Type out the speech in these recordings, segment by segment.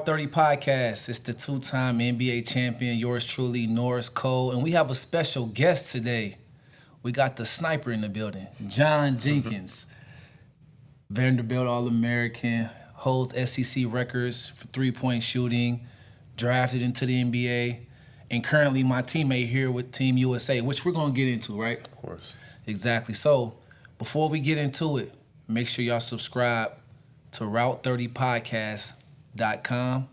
Route 30 podcast. It's the two-time NBA champion, yours truly, Norris Cole. And we have a special guest today. We got the sniper in the building, John Jenkins. Vanderbilt All-American, holds SEC records for three-point shooting, drafted into the NBA, and currently my teammate here with Team USA, which we're going to get into, right? Of course. Exactly. So before we get into it, make sure y'all subscribe to Route30podcast.com.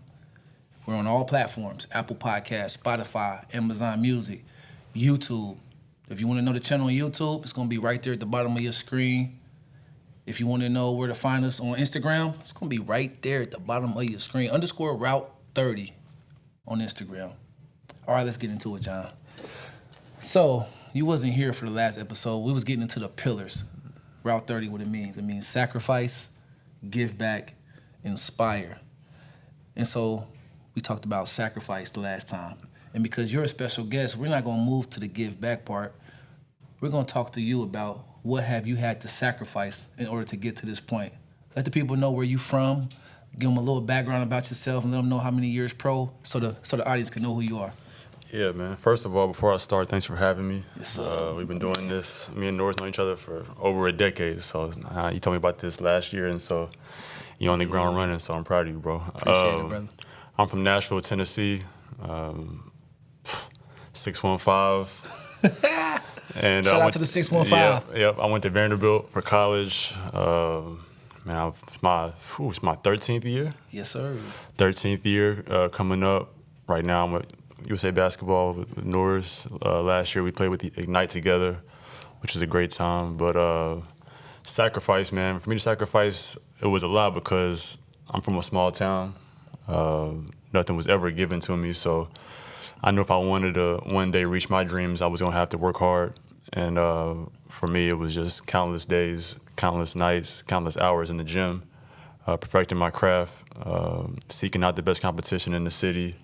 We're on all platforms, Apple Podcasts, Spotify, Amazon Music, YouTube. If you want to know the channel on YouTube, it's going to be right there at the bottom of your screen. If you want to know where to find us on Instagram, it's going to be right there at the bottom of your screen, _Route30 on Instagram. All right, let's get into it, John. So, you wasn't here for the last episode. We was getting into the pillars. Route 30, what it means. It means sacrifice, give back, inspire. And so, we talked about sacrifice the last time. And because you're a special guest, we're not going to move to the give back part. We're going to talk to you about what have you had to sacrifice in order to get to this point. Let the people know where you from, give them a little background about yourself, and let them know how many years pro so the audience can know who you are. Yeah, man. First of all, before I start, thanks for having me. Yes, sir. We've been doing this, me and Norris know each other for over a decade, so you told me about this last year, and so you're on the ground running, so I'm proud of you, bro. Appreciate it, brother. I'm from Nashville, Tennessee, 615. And Shout out to the 615. Yep. I went to Vanderbilt for college. It's my 13th year. Yes, sir. 13th year coming up. Right now, I'm at USA Basketball with Norris. Last year, we played with the Ignite together, which was a great time. But sacrifice, man. For me to sacrifice, it was a lot because I'm from a small town. Nothing was ever given to me, so I knew if I wanted to one day reach my dreams, I was going to have to work hard. And for me, it was just countless days, countless nights, countless hours in the gym, perfecting my craft, seeking out the best competition in the city.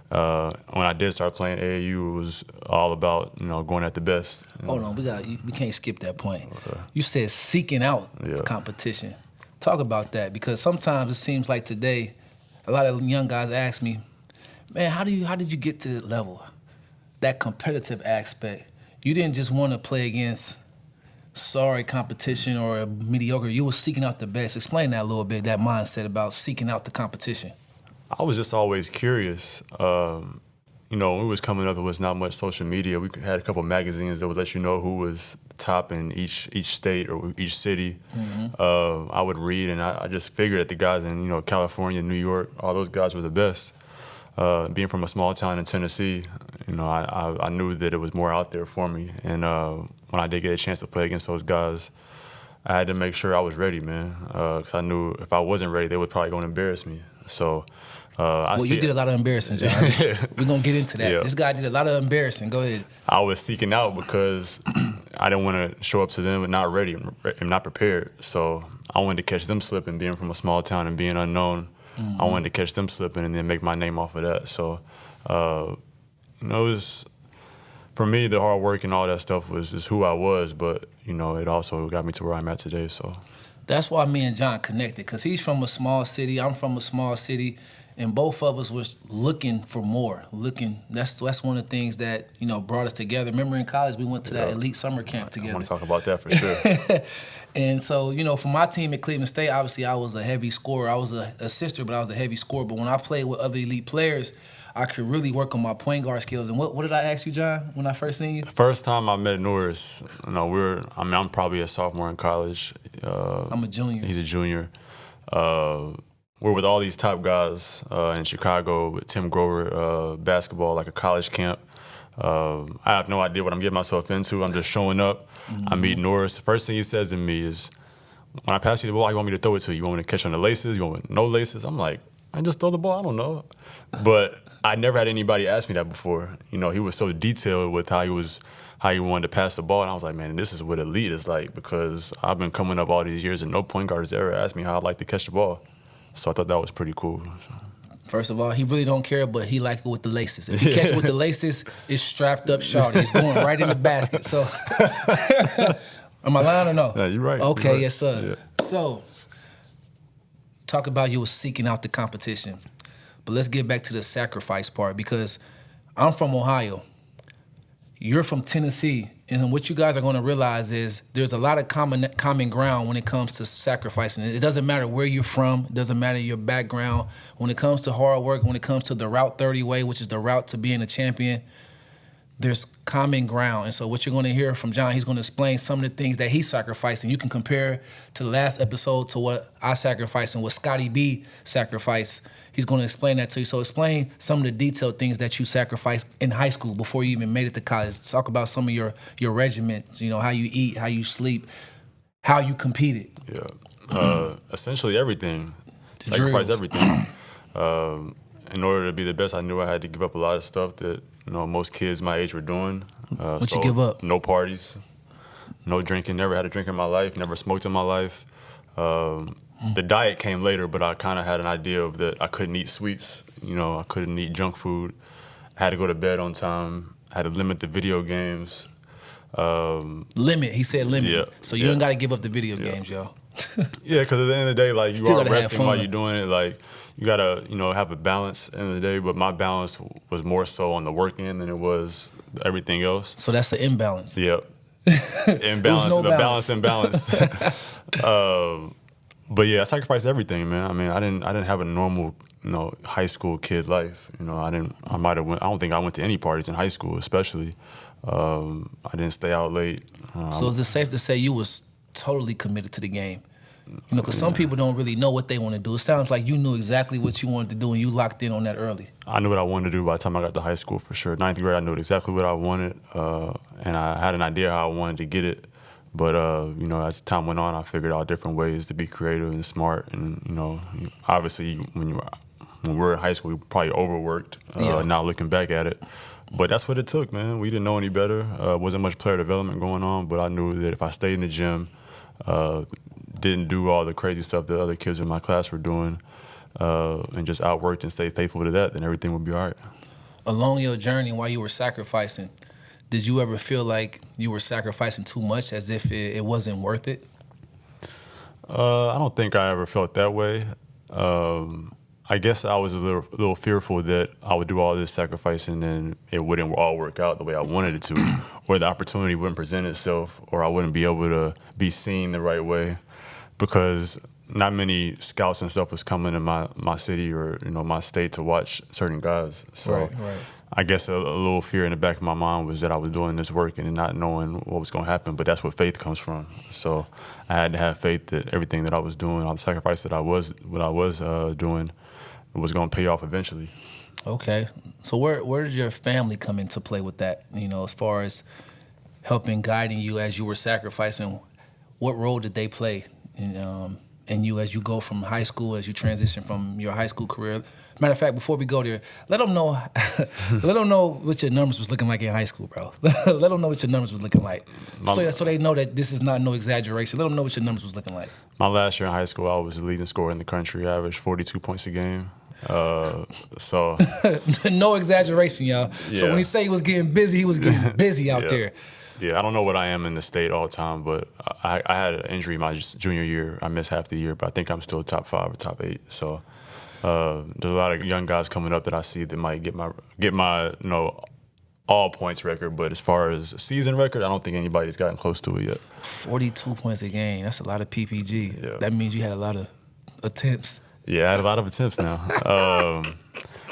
When I did start playing AAU, it was all about, going at the best. Hold on, we can't skip that point. Okay. You said seeking out competition. Talk about that, because sometimes it seems like today, a lot of young guys ask me, man, how did you get to that level? That competitive aspect. You didn't just want to play against sorry competition or mediocre. You were seeking out the best. Explain that a little bit, that mindset about seeking out the competition. I was just always curious. When we was coming up, it was not much social media. We had a couple magazines that would let you know who was top in each state or each city. Mm-hmm. I would read, and I just figured that the guys in California, New York, all those guys were the best. Being from a small town in Tennessee, I knew that it was more out there for me. And when I did get a chance to play against those guys, I had to make sure I was ready, man. Because I knew if I wasn't ready, they would probably go and embarrass me. So you did a lot of embarrassing, John. We're going to get into that. Yeah. This guy did a lot of embarrassing. Go ahead. I was seeking out because I didn't want to show up to them and not ready and not prepared. So I wanted to catch them slipping, being from a small town and being unknown. Mm-hmm. I wanted to catch them slipping and then make my name off of that. So, it was, for me, the hard work and all that stuff is who I was, but, it also got me to where I'm at today, so. That's why me and John connected, because he's from a small city, I'm from a small city, and both of us was looking for more. That's one of the things that, brought us together. Remember in college, we went to that elite summer camp together. I want to talk about that for sure. And so, for my team at Cleveland State, obviously I was a heavy scorer. I was an assister, but I was a heavy scorer. But when I played with other elite players, I could really work on my point guard skills. And what did I ask you, John, when I first seen you? The first time I met Norris, I'm probably a sophomore in college. I'm a junior. He's a junior. We're with all these top guys in Chicago with Tim Grover, basketball, like a college camp. I have no idea what I'm getting myself into. I'm just showing up. Mm-hmm. I meet Norris. The first thing he says to me is, when I pass you the ball, how you want me to throw it to you? You want me to catch on the laces? You want no laces? I'm like, I just throw the ball. I don't know. But I never had anybody ask me that before. He was so detailed with how he wanted to pass the ball. And I was like, man, this is what elite is like, because I've been coming up all these years and no point guard has ever asked me how I like to catch the ball. So I thought that was pretty cool. So. First of all, he really don't care, but he like it with the laces. If he catch it with the laces, it's strapped up shawty. It's going right in the basket. So, am I lying or no? Yeah, you're right. Okay, you're right. Yes, sir. Yeah. So, talk about you was seeking out the competition. But let's get back to the sacrifice part, because I'm from Ohio. You're from Tennessee. And what you guys are going to realize is there's a lot of common ground when it comes to sacrificing. It doesn't matter where you're from. It doesn't matter your background. When it comes to hard work, when it comes to the Route 30 way, which is the route to being a champion, there's common ground. And so what you're going to hear from John, he's going to explain some of the things that he sacrificed. And you can compare to the last episode to what I sacrificed and what Scotty B sacrificed. He's going to explain that to you. So explain some of the detailed things that you sacrificed in high school before you even made it to college. Talk about some of your regiments, how you eat, how you sleep, how you competed. Yeah. Essentially everything. Sacrifice everything. In order to be the best, I knew I had to give up a lot of stuff that most kids my age were doing. What you give up? No parties, no drinking. Never had a drink in my life. Never smoked in my life. The diet came later, but I kind of had an idea of that I couldn't eat sweets. I couldn't eat junk food. I had to go to bed on time. I had to limit the video games. Limit. He said limit. Yeah, so you ain't got to give up the video games, yo. Yeah, because at the end of the day, like, you Still are gotta have resting fun. while you're doing it. Like, you gotta, have a balance at the end of the day. But my balance was more so on the work end than it was everything else. So that's the imbalance. Yep. Imbalance, no the balance. balance imbalance. But yeah, I sacrificed everything, man. I mean, I didn't have a normal, high school kid life. I don't think I went to any parties in high school, especially. I didn't stay out late. So is it safe to say you was totally committed to the game? Because some people don't really know what they want to do. It sounds like you knew exactly what you wanted to do and you locked in on that early. I knew what I wanted to do by the time I got to high school, for sure. Ninth grade, I knew exactly what I wanted, and I had an idea how I wanted to get it. But, as time went on, I figured out different ways to be creative and smart. And, obviously, when we were in high school, we probably overworked, now looking back at it. But that's what it took, man. We didn't know any better. Wasn't much player development going on, but I knew that if I stayed in the gym, didn't do all the crazy stuff that other kids in my class were doing, and just outworked and stayed faithful to that, then everything would be all right. Along your journey, while you were sacrificing, did you ever feel like you were sacrificing too much, as if it wasn't worth it? I don't think I ever felt that way. I guess I was a little fearful that I would do all this sacrificing and it wouldn't all work out the way I wanted it to, or the opportunity wouldn't present itself, or I wouldn't be able to be seen the right way, because not many scouts and stuff was coming to my city or my state to watch certain guys. So Right. I guess a little fear in the back of my mind was that I was doing this work and not knowing what was going to happen. But that's what faith comes from. So I had to have faith that everything that I was doing, all the sacrifice that I was doing, was going to pay off eventually. Okay. So where did your family come into play with that? As far as helping, guiding you as you were sacrificing, what role did they play in you as you go from high school, as you transition from your high school career? Matter of fact, before we go there, let them know what your numbers was looking like in high school, bro. Let them know what your numbers was looking like, so they know that this is not no exaggeration. Let them know what your numbers was looking like. My last year in high school, I was the leading scorer in the country. I averaged 42 points a game. So no exaggeration, y'all. Yeah. So when he say he was getting busy, he was getting busy out there. Yeah, I don't know what I am in the state all the time, but I had an injury my junior year. I missed half the year, but I think I'm still top 5 or top 8. So there's a lot of young guys coming up that I see that might get my all points record, but as far as season record, I don't think anybody's gotten close to it yet. 42 points a game. That's a lot of PPG. Yeah. That means you had a lot of attempts. Yeah, I had a lot of attempts now.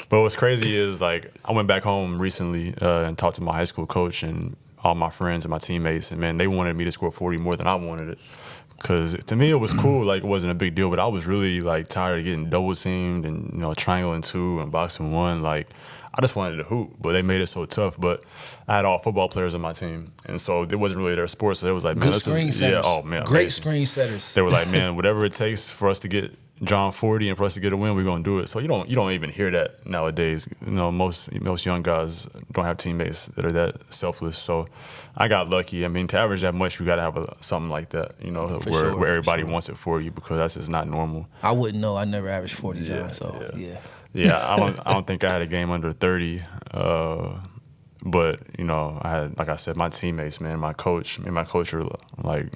But what's crazy is, like, I went back home recently and talked to my high school coach and all my friends and my teammates, and man, they wanted me to score 40 more than I wanted it. Because to me, it was cool, like, it wasn't a big deal, but I was really, like, tired of getting double teamed and, triangle and 2 and boxing 1. Like, I just wanted to hoop, but they made it so tough. But I had all football players on my team, and so it wasn't really their sport. So they was like, man, Good screen setters. Yeah, oh man, great amazing. Screen setters. They were like, man, whatever it takes for us to get John 40 and for us to get a win, we're gonna do it. So you don't even hear that nowadays. Most young guys don't have teammates that are that selfless. So I got lucky. I mean, to average that much, you gotta have something like that, where everybody wants it for you, because that's just not normal. I wouldn't know. I never averaged 40, John. So yeah. Yeah, I don't think I had a game under 30. But I had, like I said, my teammates, man, my coach are like,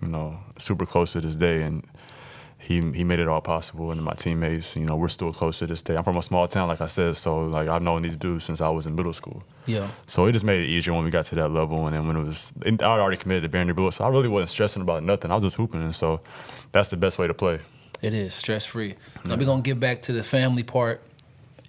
super close to this day, and he made it all possible, and my teammates, we're still close to this day. I'm from a small town, like I said, so like I've known these dudes since I was in middle school. Yeah. So it just made it easier when we got to that level, and then when I'd already committed to Vanderbilt, so I really wasn't stressing about nothing. I was just hooping, and so that's the best way to play. It is stress-free. Now we're gonna get back to the family part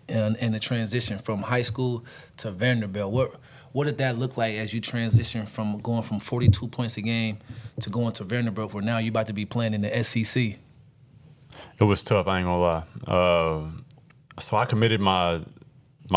and the transition from high school to Vanderbilt. What did that look like as you transitioned from going from 42 points a game to going to Vanderbilt, where now you're about to be playing in the SEC? It was tough, I ain't gonna lie. So I committed my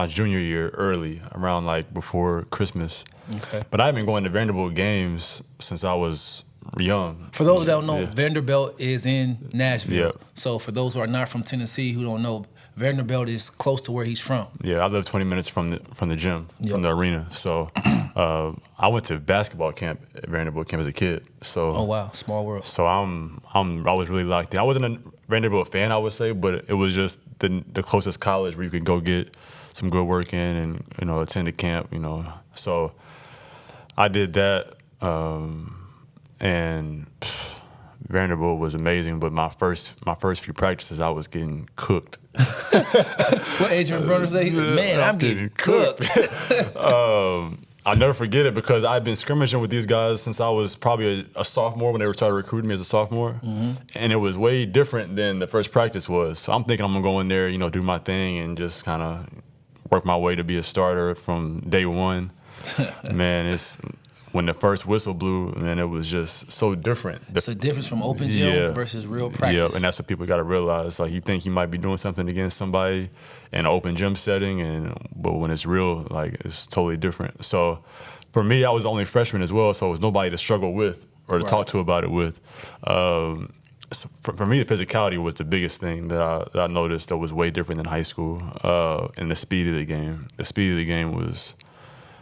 junior year early, around like before Christmas. Okay. But I've been going to Vanderbilt games since I was young. For those who don't know, Vanderbilt is in Nashville. Yeah. So for those who are not from Tennessee who don't know, Vanderbilt is close to where he's from. Yeah, I live 20 minutes from the gym, Yep. from the arena. So I went to basketball camp at Vanderbilt camp as a kid. So Oh wow, small world. So I was really locked in. I wasn't a Vanderbilt fan, I would say, but it was just the closest college where you could go get some good work in and attend a camp. So I did that, and Vanderbilt was amazing. But my first few practices, I was getting cooked. What Adrian Broner say? He's like, man, I'm getting cooked. I'll never forget it because I've been scrimmaging with these guys since I was probably a sophomore when they started recruiting me as a sophomore. Mm-hmm. And it was way different than the first practice was. So I'm thinking I'm going to go in there, do my thing and just kind of work my way to be a starter from day one. Man, when the first whistle blew, man, it was just so different. It's a difference from open gym versus real practice. Yeah, and that's what people got to realize. Like, you think you might be doing something against somebody in an open gym setting, but when it's real, like, it's totally different. So for me, I was the only freshman as well, so it was nobody to struggle with or to talk to about it with. So for me, the physicality was the biggest thing that I noticed that was way different than high school, and the speed of the game. The speed of the game was...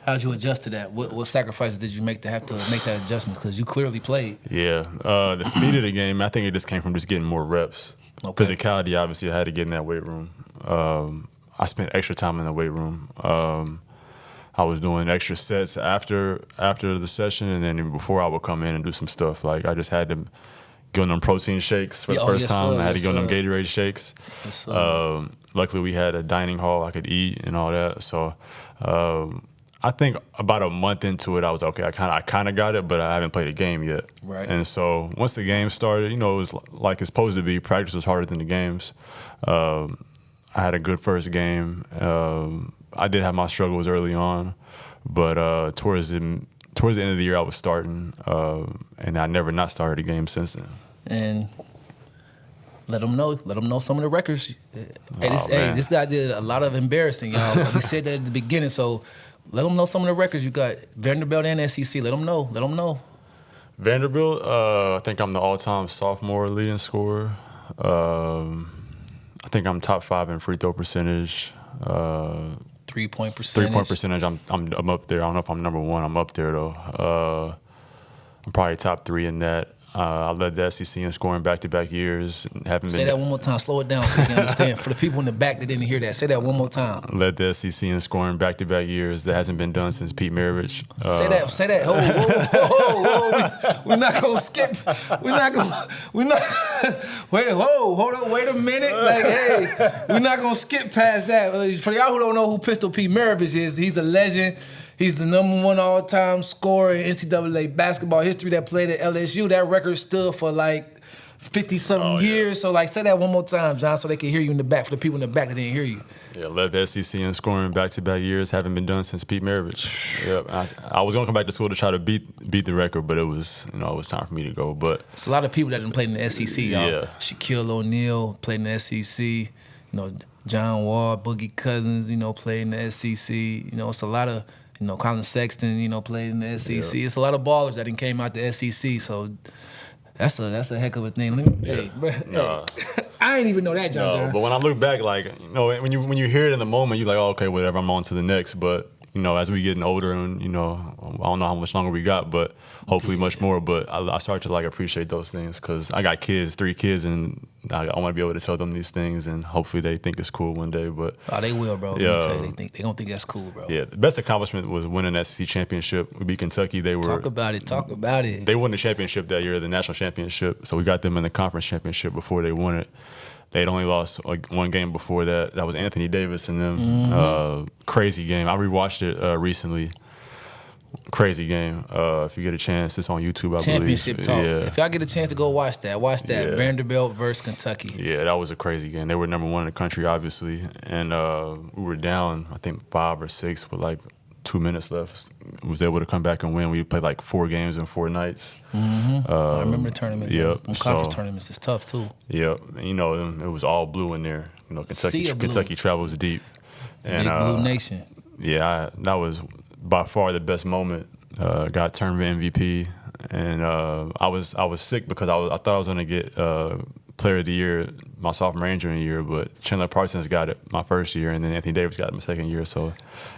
How'd you adjust to that? What sacrifices did you make to have to make that adjustment? Because you clearly played. Yeah. The speed of the game, I think it just came from just getting more reps. Okay. Physicality, obviously, I had to get in that weight room. I spent extra time in the weight room. I was doing extra sets after the session, and then before I would come in and do some stuff. Like, I just had to give them protein shakes for the first time. I had to give them Gatorade shakes. Yes, luckily, we had a dining hall I could eat and all that. So I think about a month into it, I was okay. I kind of got it, but I haven't played a game yet. Right. And so once the game started, it was like it's supposed to be. Practice is harder than the games. I had a good first game. I did have my struggles early on, but towards the end of the year, I was starting, and I never not started a game since then. And let them know some of the records. This guy did a lot of embarrassing, y'all. We said that at the beginning, so let them know some of the records you got. Vanderbilt and SEC, let them know. Vanderbilt, I think I'm the all-time sophomore leading scorer. I think I'm top 5 in free throw percentage. 3-point percentage. 3-point percentage, I'm up there. I don't know if I'm number 1. I'm up there, though. I'm probably top 3 in that. I led the SEC in scoring back-to-back years. Say that one more time. Slow it down so we can understand. For the people in the back that didn't hear that, say that one more time. Led the SEC in scoring back-to-back years. That hasn't been done since Pete Maravich. Say that. Whoa. We're not going to skip. Hold on. Wait a minute. Like, hey, we're not going to skip past that. For y'all who don't know who Pistol Pete Maravich is, he's a legend. He's the number 1 all-time scorer in NCAA basketball history that played at LSU. That record stood for like 50-something years. So, like, say that one more time, John, so they can hear you in the back. For the people in the back that didn't hear you. Yeah, led the SEC in scoring back-to-back years. Haven't been done since Pete Maravich. Yep. I was going to come back to school to try to beat the record, but it was time for me to go. But it's a lot of people that didn't play in the SEC, y'all. Yeah. Shaquille O'Neal played in the SEC. John Wall, Boogie Cousins, played in the SEC. It's a lot of... Colin Sexton, played in the SEC. Yeah. It's a lot of ballers that came out the SEC, so that's a heck of a thing. I ain't even know that, John. But when I look back, like, when you hear it in the moment, you're like, oh, okay, whatever, I'm on to the next. But as we getting older and, I don't know how much longer we got, but hopefully much more. But I start to like appreciate those things because I got 3 kids, and I want to be able to tell them these things, and hopefully they think it's cool one day. But they will, bro. Yeah, Let me tell you, they gonna think that's cool, bro. Yeah, the best accomplishment was winning that SEC championship. We beat Kentucky. Talk about it. They won the championship that year, the national championship. So we got them in the conference championship before they won it. They'd only lost like 1 game before that. That was Anthony Davis and them. Crazy game. I rewatched it recently. Crazy game. If you get a chance, it's on YouTube, I believe. Championship talk. Yeah. If y'all get a chance to go watch that. Yeah. Vanderbilt versus Kentucky. Yeah, that was a crazy game. They were number 1 in the country, obviously. And we were down, I think, 5 or 6 with like 2 minutes left. Was able to come back and win. We played like 4 games in 4 nights. I remember the tournament. Yep. Conference tournaments is tough too. Yep. And, it was all blue in there. Kentucky travels deep. And, Big Blue Nation. Yeah, that was by far the best moment. Got tournament MVP, and I was sick because I thought I was gonna get Player of the Year my sophomore and junior year, but Chandler Parsons got it my first year, and then Anthony Davis got it my second year. So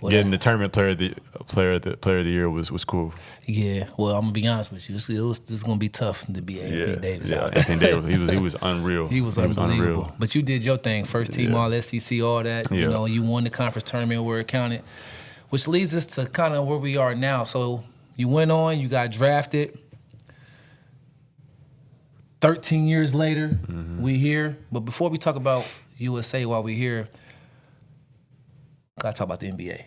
getting the tournament player of the year was cool. Yeah, well, I'm gonna be honest with you. This is gonna be tough to be Anthony Davis. Yeah, Anthony Davis, he was unreal. He was unbelievable. But you did your thing, first team All SEC, all that. Yeah. You won the conference tournament where it counted, which leads us to kind of where we are now. So you went on, you got drafted. 13 years later, we here. But before we talk about USA while we here, gotta talk about the NBA.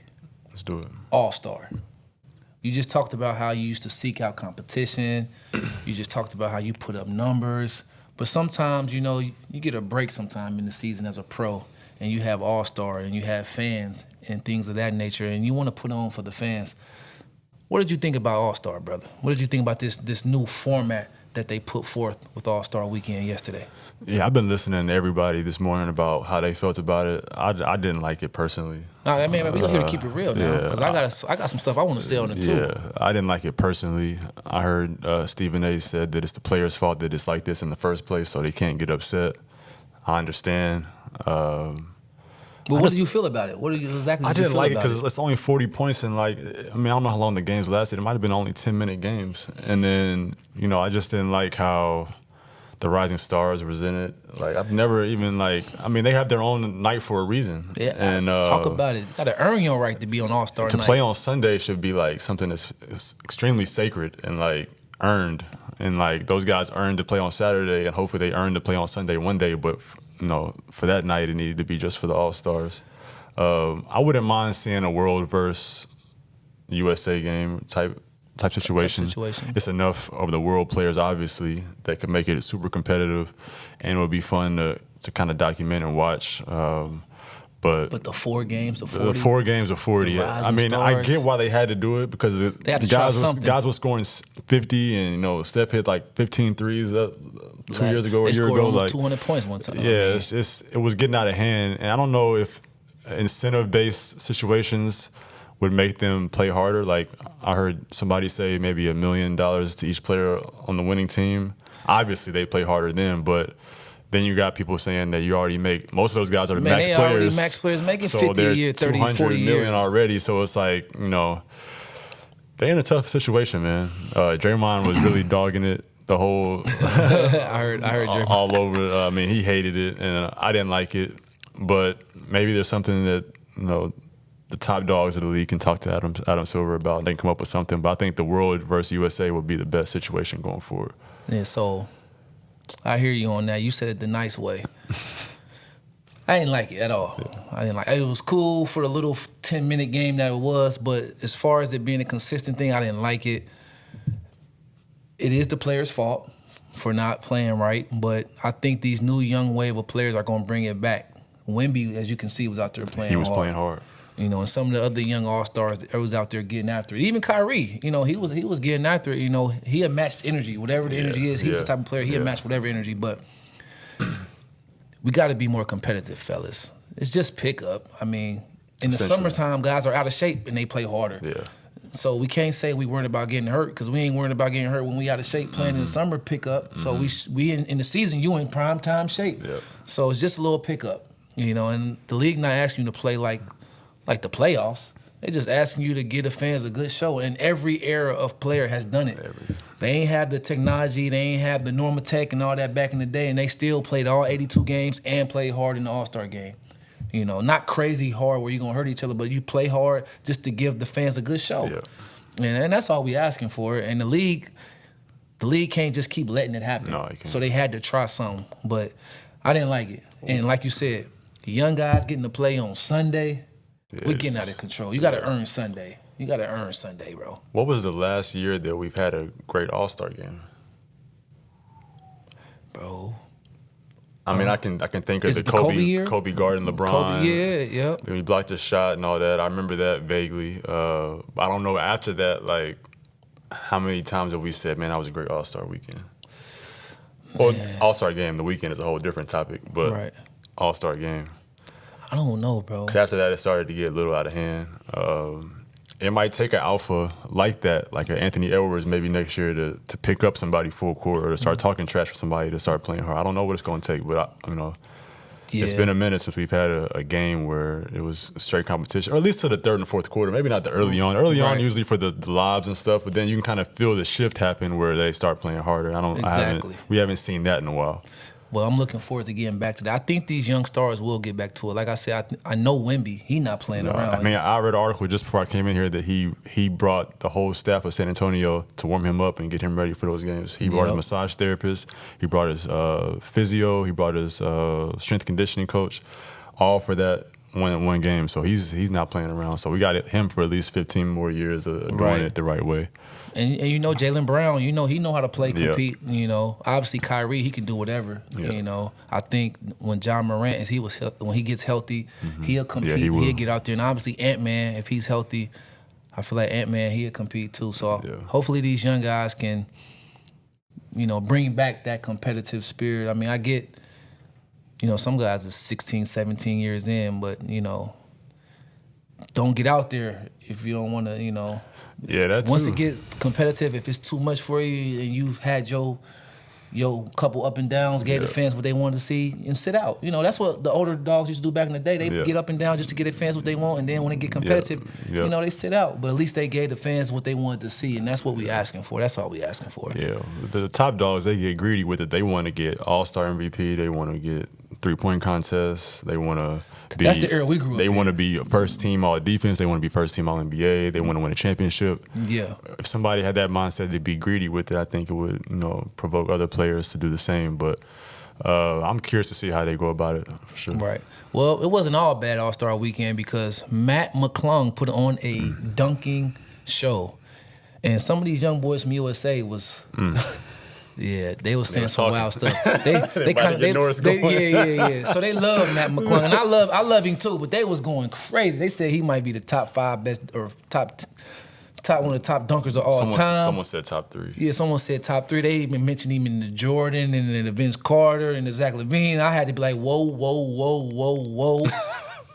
Let's do it. All-Star. You just talked about how you used to seek out competition. You just talked about how you put up numbers. But sometimes, you get a break sometime in the season as a pro, and you have All-Star, and you have fans and things of that nature, and you want to put on for the fans. What did you think about All-Star, brother? What did you think about this new format that they put forth with All-Star Weekend yesterday? Yeah, I've been listening to everybody this morning about how they felt about it. I didn't like it personally. I mean, we're here to keep it real now, because I got some stuff I want to say on it too. Yeah, I didn't like it personally. I heard Stephen A. said that it's the players' fault that it's like this in the first place, so they can't get upset. I understand. Well, what do you feel about it? What do you exactly? I didn't like it because it? it's only 40 points, and I don't know how long the games lasted. It might have been only 10-minute games, and then I just didn't like how the Rising Stars was in it. I've never even they have their own night for a reason. Yeah, and let's talk about it. You got to earn your right to be on All-Star night. To play on Sunday should be something that's extremely sacred and earned, and those guys earned to play on Saturday, and hopefully they earned to play on Sunday one day, but. For that night, it needed to be just for the All-Stars. I wouldn't mind seeing a World versus USA game type situation. It's enough of the world players, obviously, that could make it super competitive, and it would be fun to kind of document and watch. But the 4 games of 40? The 4 games of 40. I mean, Stars. I get why they had to do it because the guys were scoring 50, and Steph hit 15 threes 2 years ago, a year ago. They scored almost 200 points one time. Yeah, it was getting out of hand, and I don't know if incentive-based situations would make them play harder. I heard somebody say maybe $1 million to each player on the winning team. Obviously, they play harder then, but. Then you got people saying that you already make most of those guys are the max players. Already max players making 50 a year, 30, 40 a year. million already. So it's they're in a tough situation, man. Draymond was really dogging it the whole. I heard Draymond all over it. I mean, he hated it, and I didn't like it. But maybe there's something that the top dogs of the league can talk to Adam Silver about. They can come up with something. But I think the World versus USA would be the best situation going forward. Yeah. So. I hear you on that. You said it the nice way. I didn't like it at all. Yeah. I didn't like it. It was cool for the little 10-minute game that it was, but as far as it being a consistent thing, I didn't like it. It is the players' fault for not playing right, but I think these new young wave of players are going to bring it back. Wemby, as you can see, was out there playing hard. He was playing hard. And some of the other young All-Stars, they was out there getting after it. Even Kyrie, he was getting after it. He had matched energy, whatever the energy is. He's the type of player, he had matched whatever energy. But we got to be more competitive, fellas. It's just pickup. I mean, in the summertime, guys are out of shape and they play harder. Yeah. So we can't say we worried about getting hurt because we ain't worried about getting hurt when we out of shape playing in the summer pickup. So we in the season, you in prime time shape. Yep. So it's just a little pickup, and the league not asking you to play like the playoffs. They just asking you to give the fans a good show. And every era of player has done it. They ain't have the technology. They ain't have the Normatec and all that back in the day. And they still played all 82 games and played hard in the All-Star game. You know, not crazy hard where you're going to hurt each other, but you play hard just to give the fans a good show. Yeah. And that's all we asking for. And the league can't just keep letting it happen. No, it can't. So they had to try something. But I didn't like it. And like you said, the young guys getting to play on Sunday, we're getting out of control. You got to earn Sunday. You got to earn Sunday, bro. What was the last year that we've had a great All-Star game? Bro. I mean, I can think of is the it the Kobe year? Kobe guarding LeBron. Kobe, yep. Then we blocked the shot and all that. I remember that vaguely. I don't know after that, like, how many times have we said, man, that was a great All-Star weekend? Well, All-Star game, the weekend is a whole different topic, but All-Star game. I don't know, bro. Because after that, it started to get a little out of hand. It might take an alpha like that, like an Anthony Edwards maybe next year to pick up somebody full court or to start talking trash for somebody to start playing hard. I don't know what it's going to take, but, it's been a minute since we've had a game where it was straight competition, or at least to the third and fourth quarter. Maybe not the early on. Early on, usually for the lobs and stuff, but then you can kind of feel the shift happen where they start playing harder. We haven't seen that in a while. Well, I'm looking forward to getting back to that. I think these young stars will get back to it. Like I said, I know Wemby. He not playing around. I mean, I read an article just before I came in here that he brought the whole staff of San Antonio to warm him up and get him ready for those games. He brought a massage therapist. He brought his physio. He brought his strength conditioning coach, all for that one game. So he's not playing around. So we got him for at least 15 more years of doing it the right way. And you know Jaylen Brown, he know how to play, compete. You know, obviously Kyrie, he can do whatever. You know, I think when John Morant, when he gets healthy, he'll compete. He'll get out there. And obviously Ant-Man, if he's healthy, I feel like Ant-Man, he'll compete too. So hopefully these young guys can, bring back that competitive spirit. I mean, I get, some guys are 16, 17 years in, but don't get out there if you don't want to, Once it gets competitive, if it's too much for you and you've had your couple up and downs, gave the fans what they wanted to see, and sit out. That's what the older dogs used to do back in the day. They get up and down just to get the fans what they want, and then when it get competitive, they sit out. But at least they gave the fans what they wanted to see, and that's what we asking for. That's all we asking for. Yeah, the top dogs, they get greedy with it. They want to get All-Star MVP. They want to get three-point contests. They want to be. That's the era we grew up in. They want to be first team all defense. They want to be first team all NBA. They want to win a championship. Yeah. If somebody had that mindset to be greedy with it, I think it would, provoke other players to do the same. But I'm curious to see how they go about it, for sure. Right. Well, it wasn't all bad All-Star weekend because Matt McClung put on a dunking show. And some of these young boys from USA was... Yeah, they was saying some wild stuff. They kind of So they love Matt McClung, and I love him too. But they was going crazy. They said he might be the top 5 best or top one of the top dunkers of all time. Someone said top 3. Yeah, someone said top 3. They even mentioned him in the Jordan and in the Vince Carter and the Zach LaVine. I had to be like, whoa.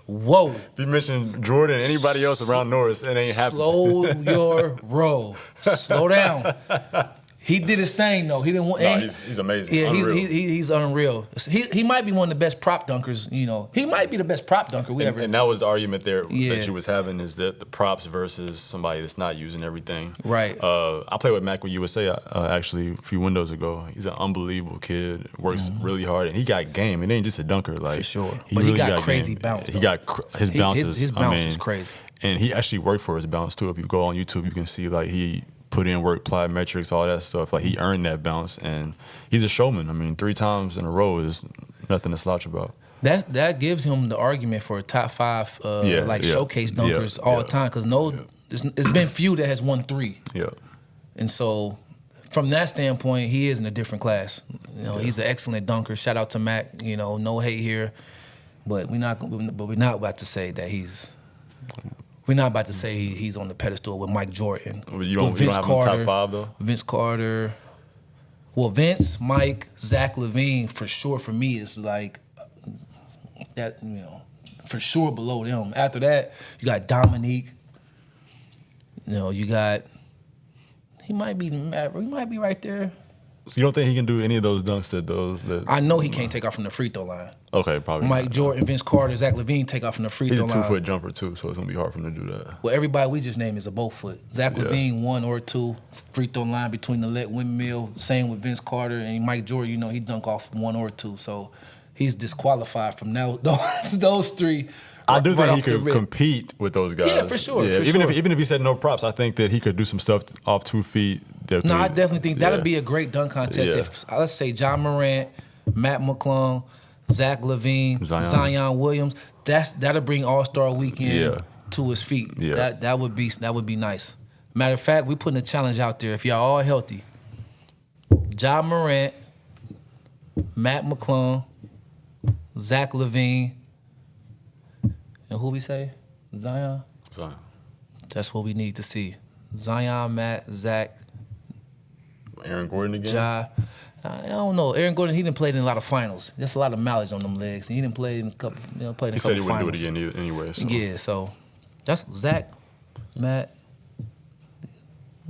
Whoa. If you mention Jordan, anybody else around Norris, it ain't happening. Slow your roll. Slow down. He did his thing though. He didn't want. No, he's amazing. Yeah, unreal. He's unreal. He might be one of the best prop dunkers. He might be the best prop dunker we ever. And that was the argument there that you was having, is that the props versus somebody that's not using everything. Right. I played with Mac with USA actually a few windows ago. He's an unbelievable kid. Works really hard, and he got game. It ain't just a dunker, like for sure. He but really he got crazy game. bounce. He got his bounces. His bounce is crazy. And he actually worked for his bounce too. If you go on YouTube, you can see like he put in work, plyometrics, all that stuff. Like he earned that bounce, and he's a showman. I mean, 3 times in a row is nothing to slouch about. That gives him the argument for top 5 showcase dunkers all the time, because it's been few that has won 3. Yeah. And so from that standpoint, he is in a different class. He's an excellent dunker. Shout out to Mac. No hate here, but we're not about to say that he's. We're not about to say he's on the pedestal with Mike Jordan. You don't have him top 5 though? Vince Carter. Well, Vince, Mike, Zach LaVine, for sure for me is like that, for sure below them. After that, you got Dominique. You got, he might be right there. So you don't think he can do any of those dunks that I know he can't take off from the free throw line. Okay, probably Mike not. Jordan, Vince Carter, Zach LaVine take off from the free He's throw a line. 2-foot jumper too, so it's gonna be hard for him to do that. Well, everybody we just named is a both foot. Zach LaVine, 1 or 2 free throw line between the leg windmill. Same with Vince Carter and Mike Jordan. You know, he dunk off 1 or 2, so he's disqualified from now those 3. I do right think he off the could rip. compete with those guys. Yeah, for sure. Yeah, for even sure. if he said no props, I think that he could do some stuff off 2 feet. No, I definitely think that'd yeah. be a great dunk contest. Yeah. If let's say John Morant, Matt McClung, Zach LaVine, Zion Williams, that'll bring All-Star Weekend to his feet. Yeah. That would be nice. Matter of fact, we putting a challenge out there. If y'all all healthy, John Morant, Matt McClung, Zach LaVine, and who we say? Zion? Zion. That's what we need to see. Zion, Matt, Zach, Aaron Gordon again? Ja. I don't know. Aaron Gordon, he didn't play in a lot of finals. There's a lot of mileage on them legs. He didn't play in a couple. Played in a couple finals. He said he wouldn't do it again anyway. So. Yeah, so that's Zach, Matt.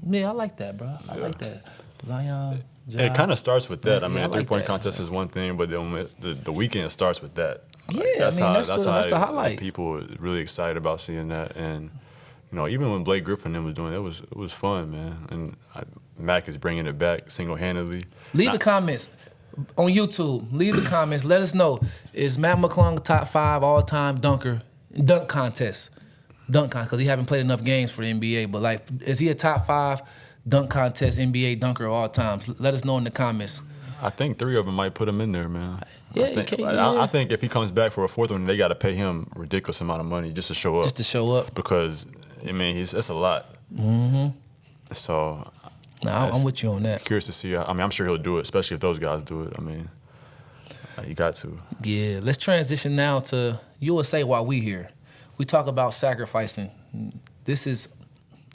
Yeah, I like that, bro. I like that. Zion. Ja. It kind of starts with that. I mean, I a like three-point that. contest is one thing, but then the weekend starts with that. Like, Yeah, that's that's the highlight. People were really excited about seeing that, and even when Blake Griffin was doing it, it was fun, man. And Mac is bringing it back single-handedly. Leave the comments on YouTube. Leave the comments. Let us know, is Matt McClung top 5 all-time dunk contest? Because he haven't played enough games for the NBA. But, like, is he a top 5 dunk contest NBA dunker of all times? Let us know in the comments. I think 3 of them might put him in there, man. Yeah, I think if he comes back for a 4th one, they got to pay him a ridiculous amount of money just to show up. Just to show up. Because, I mean, it's a lot. Mm-hmm. So... I'm with you on that. Curious to see. I mean, I'm sure he'll do it, especially if those guys do it. I mean, you got to. Yeah, let's transition now to USA while we here. We talk about sacrificing. This is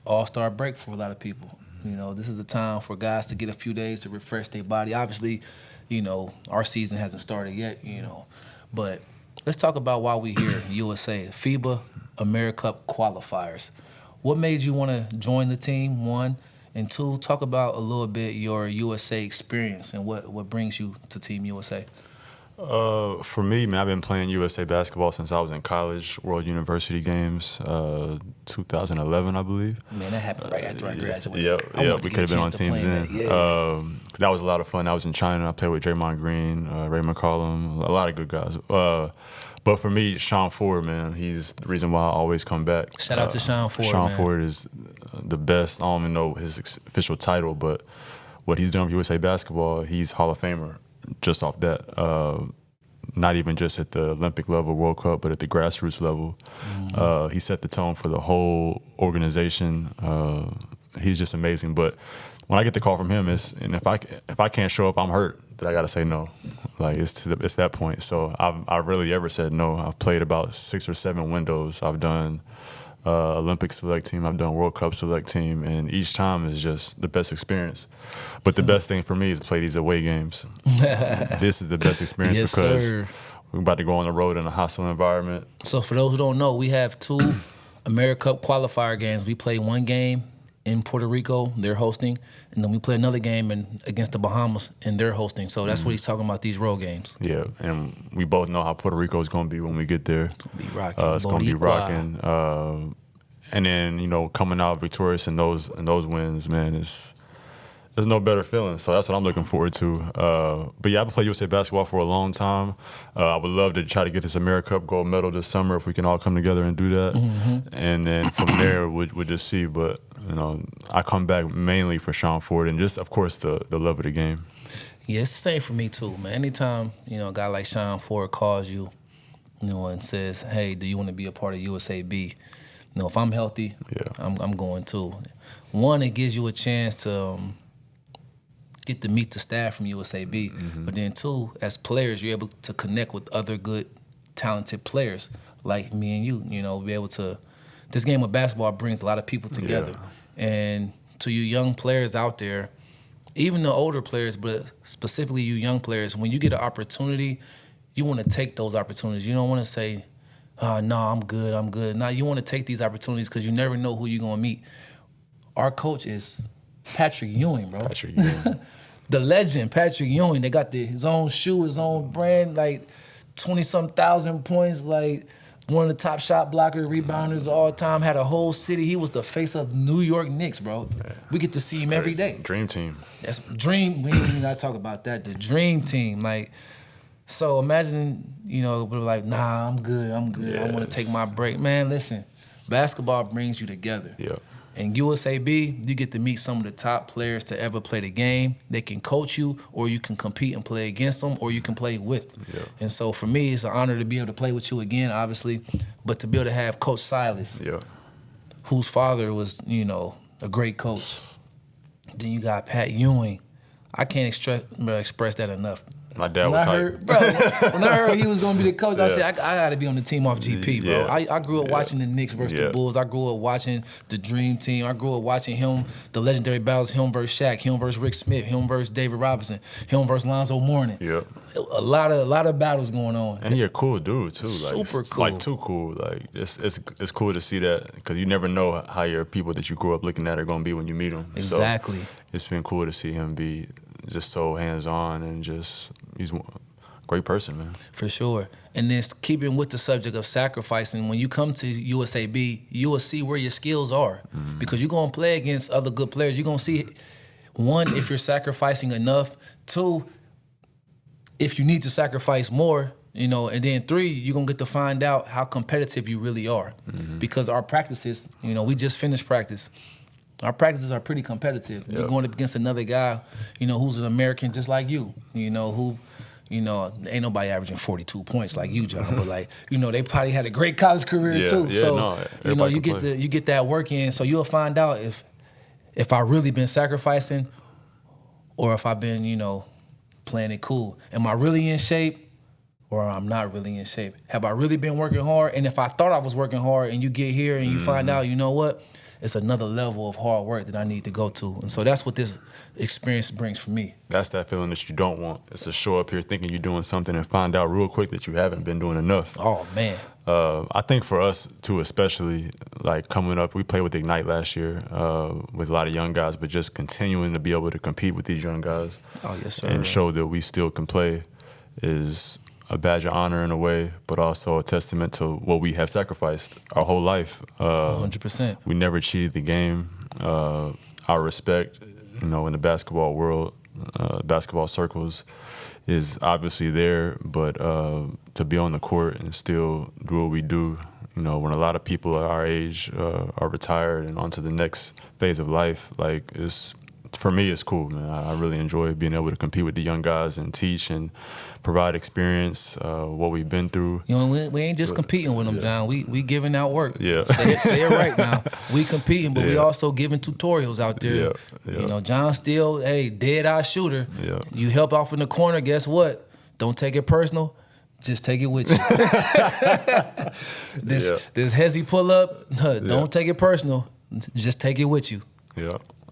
all-star break for a lot of people. This is a time for guys to get a few days to refresh their body. Obviously, our season hasn't started yet, But let's talk about why we here, USA, FIBA AmeriCup qualifiers. What made you want to join the team, 1? And 2, talk about a little bit your USA experience and what brings you to Team USA. For me, man, I've been playing USA basketball since I was in college, World University Games, 2011, I believe. Man, that happened right after I graduated. Yeah, we could have been on teams then. That was a lot of fun. I was in China. I played with Draymond Green, Ray McCollum, a lot of good guys. But for me, Sean Ford, man, he's the reason why I always come back. Shout out to Sean Ford, Sean man. Ford is the best. I don't even know his official title, but what he's done with USA basketball, he's Hall of Famer just off that. Not even just at the Olympic level, World Cup, but at the grassroots level. Mm-hmm. He set the tone for the whole organization. He's just amazing. But when I get the call from him, and if I can't show up, I'm hurt. That I got to say no. Like it's that point. So I've rarely ever said no. I've played about 6 or 7 windows. I've done Olympic select team. I've done World Cup select team, and each time is just the best experience. But the best thing for me is to play these away games. This is the best experience because we're about to go on the road in a hostile environment. So for those who don't know, we have 2 AmeriCup qualifier games. We play one game in Puerto Rico, they're hosting, and then we play another game against the Bahamas, and they're hosting. So that's what he's talking about, these road games. Yeah, and we both know how Puerto Rico is going to be when we get there. It's going to be rocking. It's going to be rocking. And then, coming out victorious in those wins, man, there's no better feeling. So that's what I'm looking forward to. But yeah, I've played USA basketball for a long time. I would love to try to get this AmeriCup gold medal this summer if we can all come together and do that. Mm-hmm. And then from there, we'll just see. But, I come back mainly for Sean Ford and just, of course, the love of the game. Yeah, it's the same for me too, man. Anytime, a guy like Sean Ford calls you, and says, hey, do you want to be a part of USAB? If I'm healthy, I'm going too. 1, it gives you a chance to get to meet the staff from USAB. Mm-hmm. But then 2, as players, you're able to connect with other good, talented players like me and you. Be able to. This game of basketball brings a lot of people together. Yeah. And to you young players out there, even the older players, but specifically you young players, when you get an opportunity, you want to take those opportunities. You don't want to say, no, I'm good. No, you want to take these opportunities because you never know who you're going to meet. Our coach is Patrick Ewing, bro. Patrick Ewing. the legend, Patrick Ewing. They got his own shoe, his own brand, like 20-some thousand points, like one of the top shot blockers, rebounders of all time. Had a whole city. He was the face of New York Knicks, bro. Yeah. We get to see him every day. Dream team. That's dream. We ain't gotta talk about that. The dream team, like. So imagine, we're like, nah, I'm good. Yes. I want to take my break. Man, listen, basketball brings you together. Yeah. And USAB, you get to meet some of the top players to ever play the game. They can coach you, or you can compete and play against them, or you can play with them. Yeah. And so for me, it's an honor to be able to play with you again, obviously, but to be able to have Coach Silas, whose father was, a great coach. Then you got Pat Ewing. I can't express that enough. My dad was hyped. When I heard he was going to be the coach, I said, I got to be on the team off GP, bro. Yeah. I grew up watching the Knicks versus the Bulls. I grew up watching the Dream Team. I grew up watching him, the legendary battles, him versus Shaq, him versus Rick Smith, him versus David Robinson, him versus Lonzo Mourning. Yeah. A lot of battles going on. And he a cool dude, too. Super cool. Like, too cool. Like, it's cool to see that, because you never know how your people that you grew up looking at are going to be when you meet them. Exactly. So it's been cool to see him be just so hands-on, and he's a great person, man. For sure. And then keeping with the subject of sacrificing, when you come to USAB, you will see where your skills are. Mm-hmm. Because you're going to play against other good players. You're going to see, one, if you're sacrificing enough. Two, if you need to sacrifice more, and then three, you're going to get to find out how competitive you really are. Mm-hmm. Because our practices, we just finished practice. Our practices are pretty competitive. Yep. You're going up against another guy, who's an American just like you, who, ain't nobody averaging 42 points like you, John, but they probably had a great college career too. Yeah, so, you get that work in, so you'll find out if I really been sacrificing or if I've been, playing it cool. Am I really in shape or I'm not really in shape? Have I really been working hard? And if I thought I was working hard and you get here and you find out, what? It's another level of hard work that I need to go to. And so that's what this experience brings for me. That's that feeling that you don't want. It's to show up here thinking you're doing something and find out real quick that you haven't been doing enough. Oh, man. I think for us, too, especially, like, coming up, we played with Ignite last year with a lot of young guys, but just continuing to be able to compete with these young guys. Oh, yes, sir. And show that we still can play is a badge of honor in a way, but also a testament to what we have sacrificed our whole life. 100%. We never cheated the game. Our respect, in the basketball world, basketball circles, is obviously there, but to be on the court and still do what we do, when a lot of people at our age are retired and on to the next phase of life, for me, it's cool, man. I really enjoy being able to compete with the young guys and teach and provide experience, what we've been through. We ain't just competing with them, John. We giving out work. Yeah. Say it right now. We competing, but we also giving tutorials out there. Yeah. John still, dead eye shooter. Yeah. You help off in the corner, guess what? Don't take it personal. Just take it with you. This hezzy pull up, don't take it personal. Just take it with you.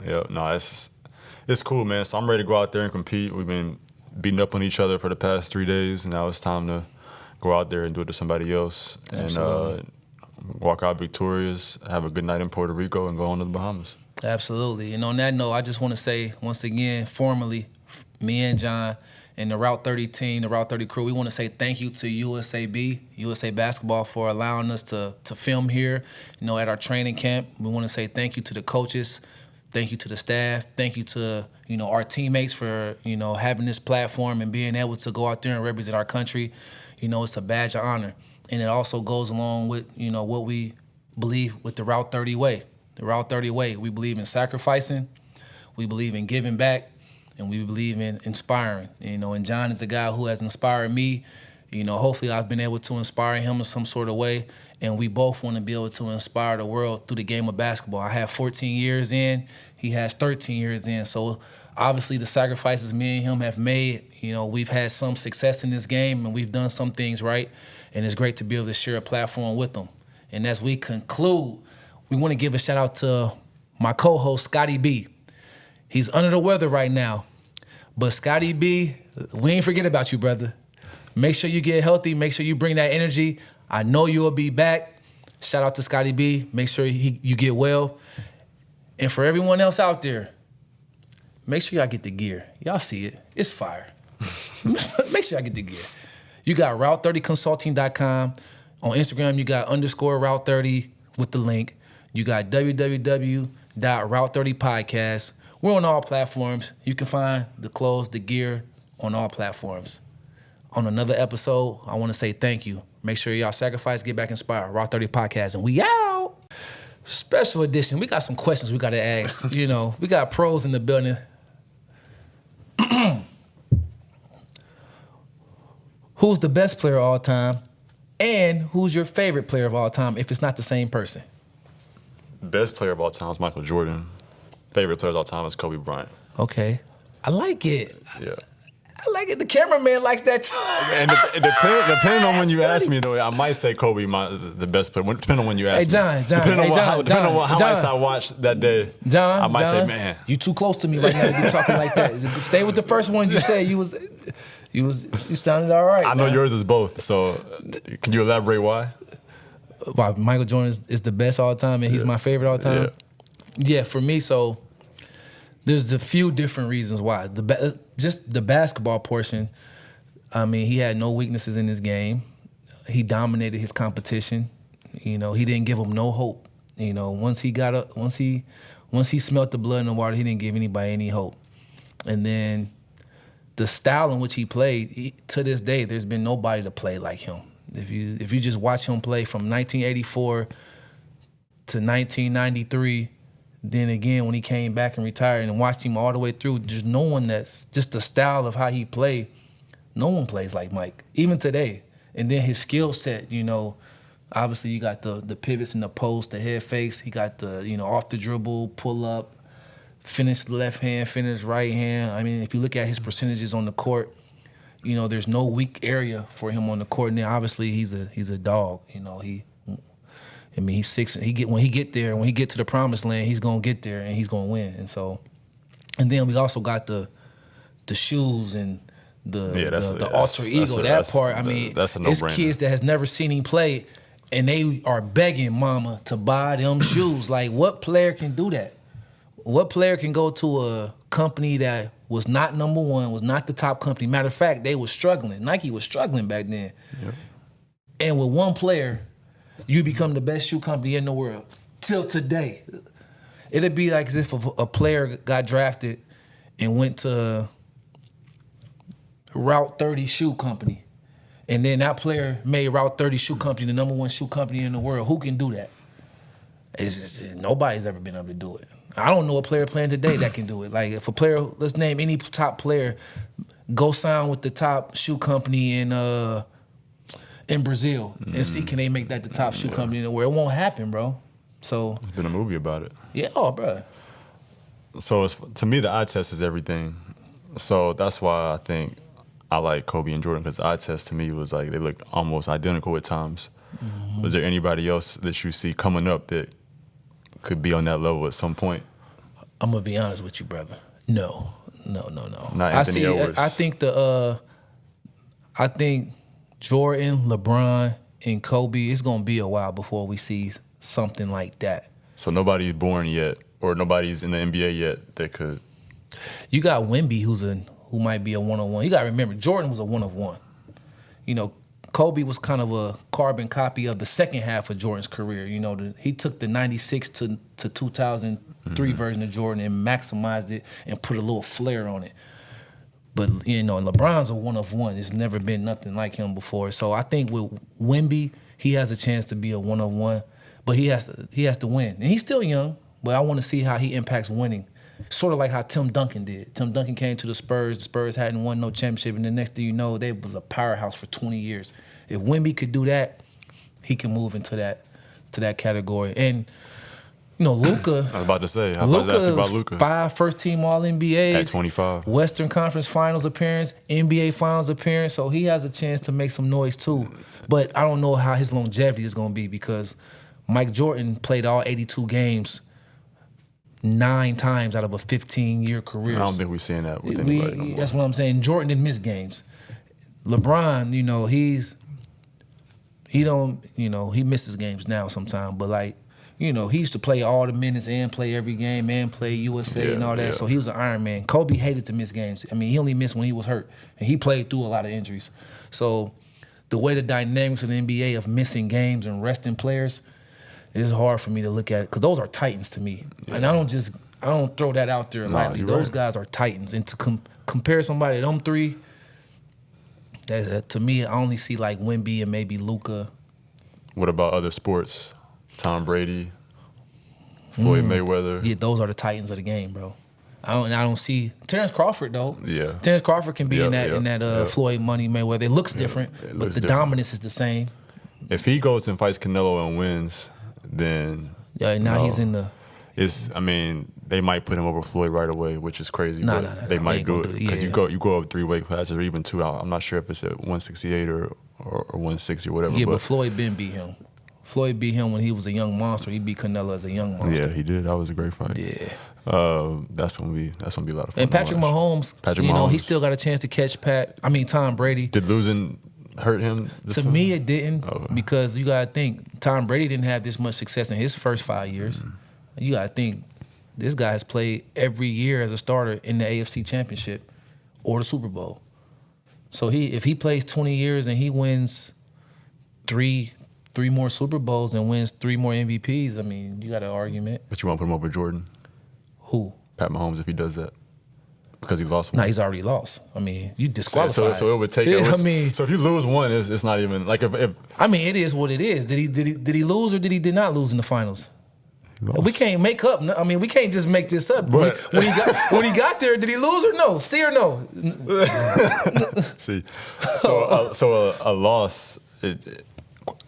Yeah, no, it's cool, man. So I'm ready to go out there and compete. We've been beating up on each other for the past 3 days, and now it's time to go out there and do it to somebody else. Absolutely. And walk out victorious, have a good night in Puerto Rico, and go on to the Bahamas. Absolutely. And on that note, I just want to say, once again, formally, me and John and the Route 30 team, the Route 30 crew, we want to say thank you to USAB, USA Basketball, for allowing us to film here, at our training camp. We want to say thank you to the coaches. Thank you to the staff. Thank you to, our teammates for, having this platform and being able to go out there and represent our country. It's a badge of honor. And it also goes along with, what we believe with the Route 30 way. The Route 30 way, we believe in sacrificing, we believe in giving back, and we believe in inspiring. And John is the guy who has inspired me. Hopefully I've been able to inspire him in some sort of way. And we both want to be able to inspire the world through the game of basketball. I have 14 years in. He has 13 years in. So obviously the sacrifices me and him have made, we've had some success in this game and we've done some things right. And it's great to be able to share a platform with them. And as we conclude, we want to give a shout out to my co-host, Scotty B. He's under the weather right now. But Scotty B, we ain't forget about you, brother. Make sure you get healthy. Make sure you bring that energy. I know you'll be back. Shout out to Scotty B. Make sure you get well. And for everyone else out there, make sure y'all get the gear. Y'all see it. It's fire. Make sure y'all get the gear. You got Route30Consulting.com. On Instagram, you got _Route30 with the link. You got www.Route30Podcast. We're on all platforms. You can find the clothes, the gear on all platforms. On another episode, I want to say thank you. Make sure y'all sacrifice, get back inspired. Route 30 Podcast, and we out. Special edition. We got some questions we got to ask. You know, we got pros in the building. Who's the best player of all time? And who's your favorite player of all time if it's not the same person? Best player of all time is Michael Jordan. Favorite player of all time is Kobe Bryant. Okay. I like it. Yeah. I like it. The cameraman likes that too. And depending on when you ask me, though, I might say Kobe the best player. Depending on when you ask me. John. Depending on what highlights I watched that day, I might say, man. You too close to me right now to be talking like that. Stay with the first one you said. You sounded all right. I know yours is both, so can you elaborate why? Why Michael Jordan is the best all time and he's my favorite all time? Yeah, for me, so there's a few different reasons why. Just the basketball portion, I mean, he had no weaknesses in his game. He dominated his competition. You know, he didn't give them no hope. You know, once he smelt the blood in the water, he didn't give anybody any hope. And then the style in which he played, to this day, there's been nobody to play like him. If you just watch him play from 1984 to 1993, then again when he came back and retired and watched him all the way through, there's no one that's just the style of how he played. No one plays like Mike, even today. And then his skill set, you know, obviously you got the pivots in the post, the head fakes. He got the, you know, off the dribble, pull up, finish left hand, finish right hand. I mean, if you look at his percentages on the court, you know, there's no weak area for him on the court. And then obviously he's a dog. You know, he's 6. When he get to the promised land, he's gonna get there and he's gonna win. And so, and then we also got the shoes and the alter ego. That part. I mean, that's a no-brainer. It's kids that has never seen him play, and they are begging mama to buy them shoes. Like, what player can do that? What player can go to a company that was not number one, was not the top company? Matter of fact, they were struggling. Nike was struggling back then. Yep. And with one player, you become the best shoe company in the world. Till today. It'd be like as if a player got drafted and went to Route 30 Shoe Company. And then that player made Route 30 Shoe Company the number one shoe company in the world. Who can do that? Nobody's ever been able to do it. I don't know a player playing today that can do it. Like, if a player, let's name any top player, go sign with the top shoe company in Brazil and see can they make that the top shoe company in the world. It won't happen, bro. So there's been a movie about it. Yeah, bro. So to me, the eye test is everything. So that's why I think I like Kobe and Jordan, because the eye test to me was like they looked almost identical at times. Mm-hmm. Was there anybody else that you see coming up that could be on that level at some point? I'm gonna be honest with you, brother. No. Not Anthony Edwards. I think Jordan, LeBron, and Kobe, it's gonna be a while before we see something like that. So nobody's born yet, or nobody's in the NBA yet that could. You got Wemby, who might be a one-on-one. You gotta remember, Jordan was a one-of-one. You know, Kobe was kind of a carbon copy of the second half of Jordan's career. You know, he took the 96 to 2003 version of Jordan and maximized it and put a little flair on it. But, you know, LeBron's a one-of-one. There's never been nothing like him before. So I think with Wemby, he has a chance to be a one-of-one, but he has to win. And he's still young, but I want to see how he impacts winning. Sort of like how Tim Duncan did. Tim Duncan came to the Spurs. The Spurs hadn't won no championship, and the next thing you know, they was a powerhouse for 20 years. If Wemby could do that, he can move into that category. And, you know, Luka. I was about to say. I was about to ask you about Luka. 5 first-team All-NBAs. At 25. Western Conference Finals appearance, NBA Finals appearance. So he has a chance to make some noise too. But I don't know how his longevity is going to be, because Mike Jordan played all 82 games 9 times out of a 15-year career. I don't think we're seeing that with anybody no more. That's what I'm saying. Jordan didn't miss games. LeBron, you know, he misses games now sometimes, but like you know, he used to play all the minutes and play every game and play USA and all that. Yeah. So he was an Iron Man. Kobe hated to miss games. I mean, he only missed when he was hurt, and he played through a lot of injuries. So the way the dynamics of the NBA of missing games and resting players, it is hard for me to look at it because those are titans to me. Yeah. And I don't throw that out there lightly. Those guys are titans. And to compare somebody to them three, to me, I only see like Wemby and maybe Luka. What about other sports? Tom Brady, Floyd Mayweather. Yeah, those are the titans of the game, bro. I don't see Terrence Crawford though. Yeah, Terrence Crawford can be in that Floyd Money Mayweather. It looks different, but the dominance is the same. If he goes and fights Canelo and wins, then he's in the. I mean, they might put him over Floyd right away, which is crazy. No, they might do it because you go up 3 weight classes or even 2. I'm not sure if it's at 168 or 160 or whatever. Yeah, but Floyd beat him. Floyd beat him when he was a young monster. He beat Canelo as a young monster. Yeah, he did. That was a great fight. Yeah. That's gonna be a lot of fun. And Patrick Mahomes, he still got a chance to catch Tom Brady. Did losing hurt him? To me, it didn't because you gotta think Tom Brady didn't have this much success in his first 5 years. You gotta think this guy has played every year as a starter in the AFC Championship or the Super Bowl. So if he plays 20 years and he wins three more Super Bowls and wins 3 more MVPs, I mean, you got an argument. But you want to put him over Jordan? Who? Pat Mahomes, if he does that. Because he lost one. Nah, he's already lost. I mean, you disqualified. So it would take. So if you lose one, it's not even like if. I mean, it is what it is. Did he lose or did not lose in the finals? We can't make up. I mean, we can't just make this up. But when he got there, did he lose or no? See or no? See, so a loss.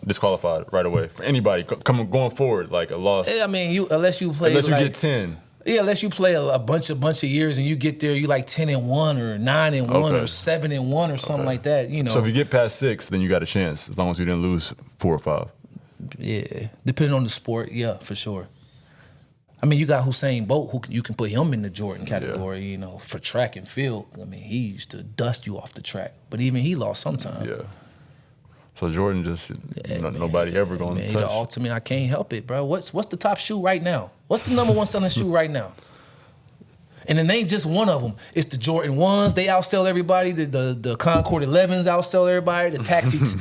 Disqualified right away for anybody going forward, like a loss. I mean, unless you get 10. Yeah, unless you play a bunch of years and you get there, you like 10-1 or 9-1 or 7-1 or something like that. You know. So if you get past 6, then you got a chance as long as you didn't lose 4 or 5. Yeah, depending on the sport, yeah, for sure. I mean, you got Usain Bolt, who you can put him in the Jordan category. You know, for track and field. I mean, he used to dust you off the track, but even he lost sometimes. Yeah. So Jordan just nobody ever going to touch. The ultimate, I can't help it, bro. What's the top shoe right now? What's the number 1 selling shoe right now? And it ain't just one of them. It's the Jordan 1s. They outsell everybody. The Concord 11s outsell everybody. The taxis,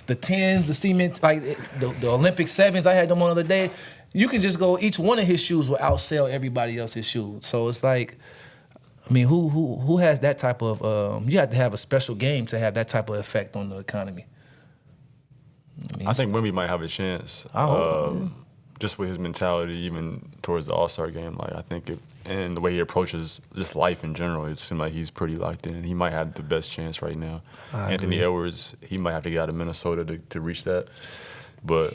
the 10s, the cement, like the Olympic 7s. I had them on the other day. You can just go. Each one of his shoes will outsell everybody else's shoes. So it's like, I mean, who has that type of? You have to have a special game to have that type of effect on the economy. I think Wemby might have a chance. Just with his mentality, even towards the All-Star game. Like I think and the way he approaches just life in general, it seems like he's pretty locked in. He might have the best chance right now. Anthony Edwards, he might have to get out of Minnesota to reach that. But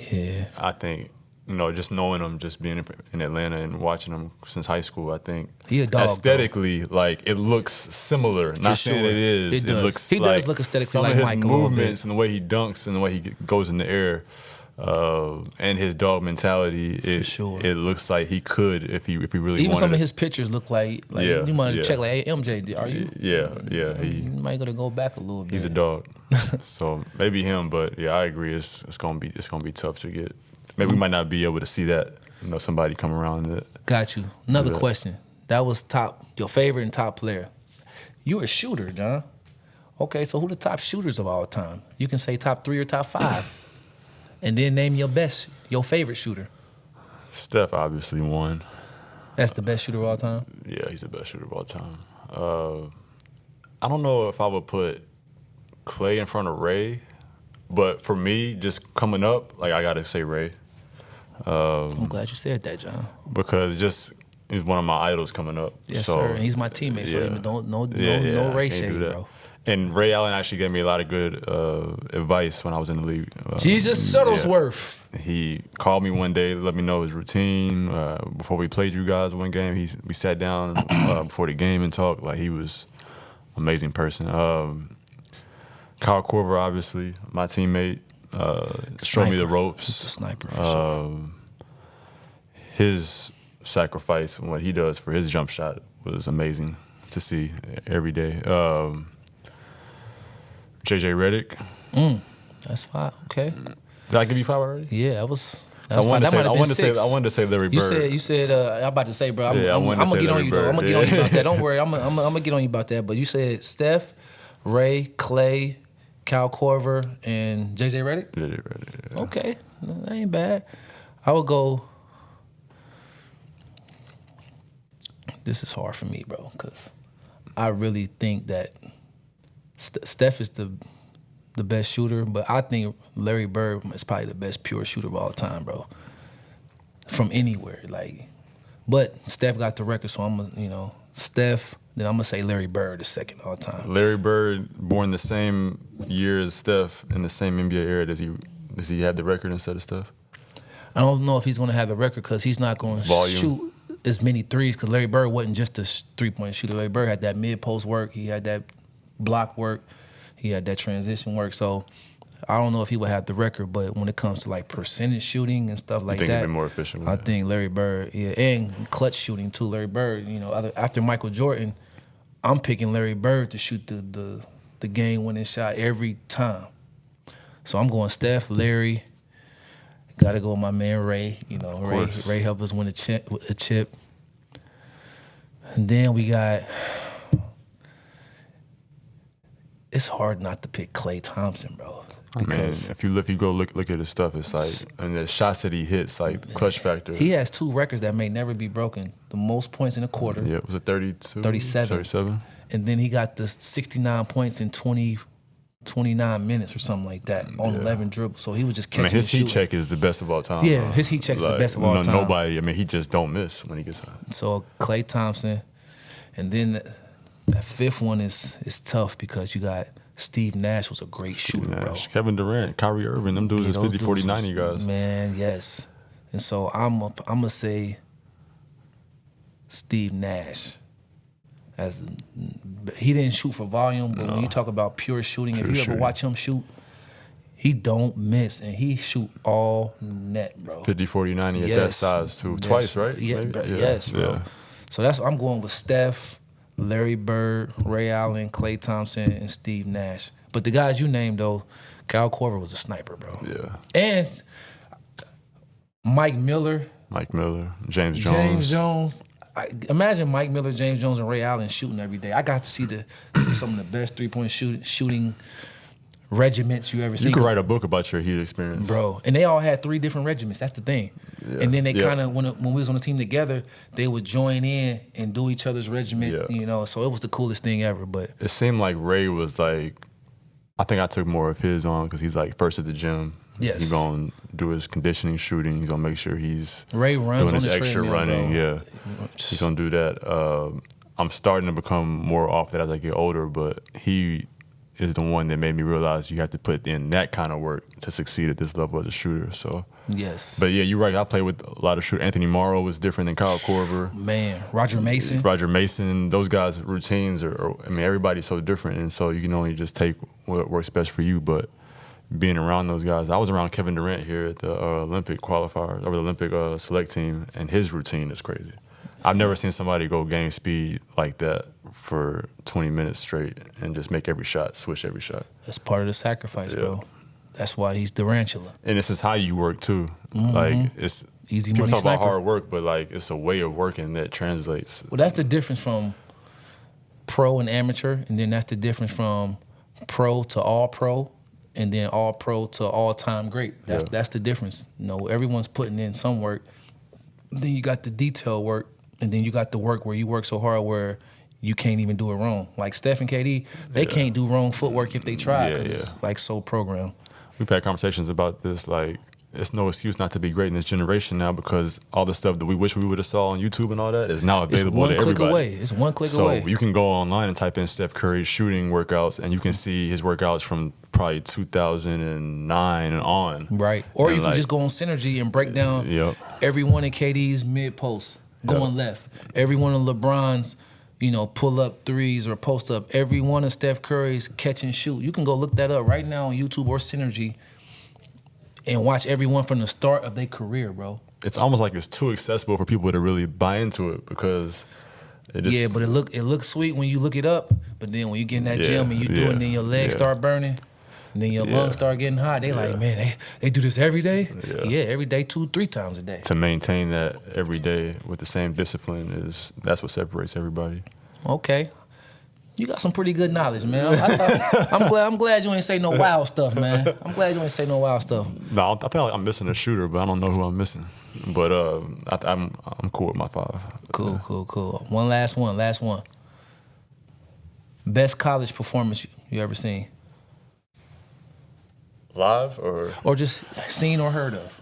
I think. Just knowing him, just being in Atlanta and watching him since high school, I think he a dog, aesthetically, like it looks similar. Not saying it is. It does. He does look aesthetically some like of his Mike movements and the way he dunks and the way he goes in the air, and his dog mentality. It looks like he could if he really wanted. Even some of his pictures look like you might check like, hey, MJ, are you? Yeah. He might gotta go back a little bit. He's a dog, so maybe him. But yeah, I agree. It's gonna be tough to get. Maybe we might not be able to see that, somebody come around that. Got you. Another question. That was your favorite and top player. You're a shooter, John. Okay, so who the top shooters of all time? You can say top 3 or top 5. And then name your favorite shooter. Steph obviously won. That's the best shooter of all time? Yeah, he's the best shooter of all time. I don't know if I would put Clay in front of Ray, but for me, just coming up, like I gotta say Ray. I'm glad you said that, John. Because he's one of my idols coming up. Yes, sir. And he's my teammate, so no Ray shade, bro. And Ray Allen actually gave me a lot of good advice when I was in the league. Jesus Shuttlesworth. Yeah. He called me one day, let me know his routine. Before we played you guys one game, we sat down before the game and talked. Like, he was an amazing person. Kyle Korver, obviously, my teammate. Showed me the ropes. He's a sniper for sure. His sacrifice and what he does for his jump shot was amazing to see every day. JJ Redick. That's 5. Okay. Did I give you 5 already? Yeah, that was. So I wanted to say, might have been six. I wanted to say Larry Bird. You said. I'm about to say, bro. I'm I wanted to gonna say get on Larry you though. I'm Bird. gonna get on you about that. Don't worry. I'm gonna get on you about that. But you said Steph, Ray, Clay, Cal Korver, and JJ Redick. JJ Redick. Yeah. Okay, no, that ain't bad. I would go. This is hard for me, bro, because I really think that Steph is the best shooter, but I think Larry Bird is probably the best pure shooter of all time, bro. From anywhere, like. But Steph got the record, so I'm gonna, Steph. Then I'm gonna say Larry Bird is second all time. Larry Bird, born the same year as Steph in the same NBA era. Does he have the record instead of Steph? I don't know if he's gonna have the record because he's not gonna shoot as many threes. Because Larry Bird wasn't just a 3-point shooter. Larry Bird had that mid post work. He had that block work. He had that transition work. So I don't know if he would have the record, but when it comes to like percentage shooting and stuff like I think that, he'd be more efficient. I think Larry Bird, and clutch shooting too. Larry Bird, after Michael Jordan, I'm picking Larry Bird to shoot the game-winning shot every time. So I'm going Steph, Larry. Got to go with my man Ray. Ray helped us win a chip. And then we got. It's hard not to pick Klay Thompson, bro. Because if you go look at his stuff, it's like, and the shots that he hits, like clutch factor. He has 2 records that may never be broken. The most points in a quarter. Yeah, was it 32? 37. And then he got the 69 points in 29 minutes or something like that on 11 dribbles. So he was just catching his heat check is the best of all time. Yeah, his heat check is the best of all time. Nobody, he just don't miss when he gets hot. So Klay Thompson. And then that fifth one is tough because you got Steve Nash was a great shooter, bro. Kevin Durant, Kyrie Irving, them dudes is 50, 40, 90 guys. Man, yes. And so I'm going to say Steve Nash. He didn't shoot for volume, but when you talk about pure shooting, if you ever watch him shoot, he don't miss, and he shoot all net, bro. 50, 40, 90 at that size, too. Yes. Twice, right? Yes, bro. Yeah. So I'm going with Steph, Larry Bird, Ray Allen, Klay Thompson, and Steve Nash. But the guys you named, though, Cal Korver was a sniper, bro. Yeah. And Mike Miller. James Jones. Imagine Mike Miller, James Jones, and Ray Allen shooting every day. I got to see some of the best 3-point shooting regiments you ever seen. You could write a book about your Heat experience. Bro. And they all had 3 different regiments. That's the thing. Yeah. And then they kind of, when we was on the team together, they would join in and do each other's regiment, so it was the coolest thing ever. But it seemed like Ray was like, I think I took more of his on because he's like first at the gym. Yes. He's going to do his conditioning, shooting. He's going to make sure he's Ray runs doing his on the extra treadmill, running. bro. Yeah. He's going to do that. I'm starting to become more off that as I get older, but he is the one that made me realize you have to put in that kind of work to succeed at this level as a shooter. So yes. But yeah, you're right. I played with a lot of shooters. Anthony Morrow was different than Kyle Korver. Man, Roger Mason. Those guys' routines are everybody's so different, and so you can only just take what works best for you. But being around those guys, I was around Kevin Durant here at the Olympic qualifiers or the Olympic select team, and his routine is crazy. I've never seen somebody go game speed like that for 20 minutes straight and just make every shot, switch every shot. That's part of the sacrifice, bro. That's why he's Durantula. And this is how you work too. Like it's easy money. People talk about hard work, but like it's a way of working that translates. Well, that's the difference from pro and amateur, and then that's the difference from pro to all pro, and then all pro to all time great. That's the difference. Everyone's putting in some work. Then you got the detail work. And then you got the work where you work so hard where you can't even do it wrong. Like Steph and KD, they can't do wrong footwork if they try. It's like so programmed. We've had conversations about this. Like, it's no excuse not to be great in this generation now because all the stuff that we wish we would have saw on YouTube and all that is now available to everybody. It's one click away. So you can go online and type in Steph Curry's shooting workouts, and you can see his workouts from probably 2009 and on. Right. Or and you can just go on Synergy and break down every one of KD's mid posts. Going left. Every one of LeBron's, pull up threes or post up. Every one of Steph Curry's catch and shoot. You can go look that up right now on YouTube or Synergy and watch everyone from the start of their career, bro. It's almost like it's too accessible for people to really buy into it because it just... but it looks sweet when you look it up, but then when you get in that gym and you do it and then your legs start burning. And then your lungs start getting hot. They like, man, they do this every day? Yeah, every day, 2-3 times a day. To maintain that every day with the same discipline that's what separates everybody. Okay. You got some pretty good knowledge, man. I'm glad you ain't say no wild stuff, man. I'm glad you ain't say no wild stuff. No, I feel like I'm missing a shooter, but I don't know who I'm missing. But I'm cool with my 5. Cool. One last one. Best college performance you ever seen? Live or just seen or heard of?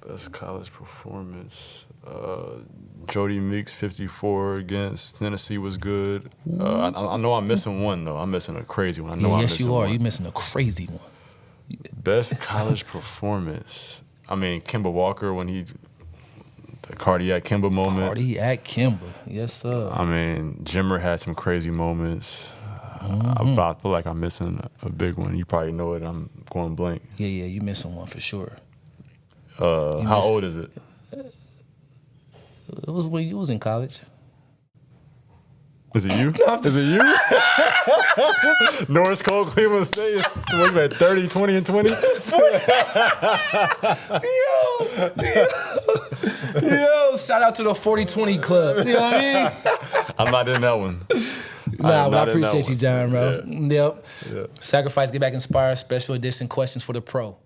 Best college performance. Jody Meeks 54 against Tennessee was good. I know I'm missing one though. I'm missing a crazy one. I know I'm yes, missing you are. one. You're missing a crazy one. Best college performance. I mean, Kemba Walker when the cardiac Kemba moment. Cardiac Kemba, yes sir. I mean, Jimmer had some crazy moments. I feel like I'm missing a big one. You probably know it. I'm going blank. Yeah, you missing one for sure. How old is it? It was when you was in college. Is it you? Is it you? Norris Cole, Cleveland State. What's that, 30, 20, and 20? Yo, shout out to the 40-20 club. You know what I mean? I'm not in that one. Nah, but I appreciate you, John, bro. Yeah. Yep. Sacrifice, Get Back Inspired, special edition questions for the pro.